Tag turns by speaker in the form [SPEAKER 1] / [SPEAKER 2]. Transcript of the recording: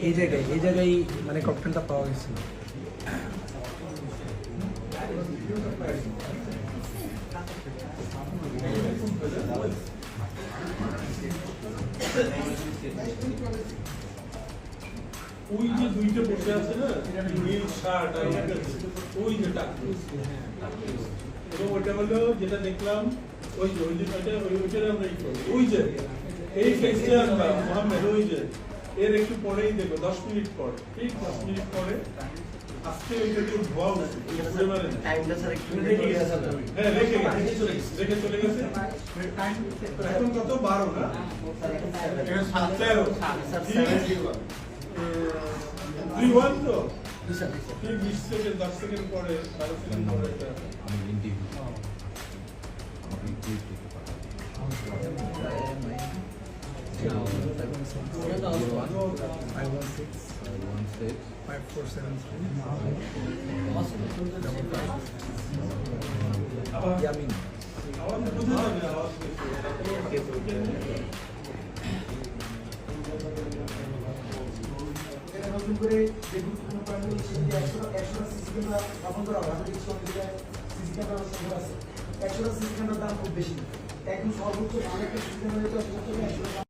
[SPEAKER 1] এই জায়গায় মানে ককটেলটা পাওয়া গেছিল।
[SPEAKER 2] ওই যে দুইটা বসে আছে না, নীল শার্ট আর ওই যেটা, এবং ওইটা হলো যেটা দেখলাম ওই যে ওইটার আমরা ওই যে এই ফেসটা মোহাম্মদ ওই যে এর একটু পরেই দেখো 10 মিনিট পর, ঠিক 10 মিনিট পরে আজকে ওইটা একটু ধোয়া উঠে মানে
[SPEAKER 3] টাইমটা স্যার একটু রেখে গেছে।
[SPEAKER 2] হ্যাঁ রেখে চলে গেছে। এখন কত 12 না 3-1 তো 20 সেকেন্ড 10 সেকেন্ড পরে 12 সেকেন্ড পরে এটা
[SPEAKER 4] নতুন করে যে গুরুত্বপূর্ণ পয়েন্টগুলো সেগুলি 100টা সিসি ক্যামেরা স্থাপন করা হবে। আমাদের সিসি ক্যামেরা সংখ্যা আছে, 100টা সিসি ক্যামেরার দাম খুব বেশি। একদম সর্বোচ্চ ভালো একটা সিসি ক্যামেরা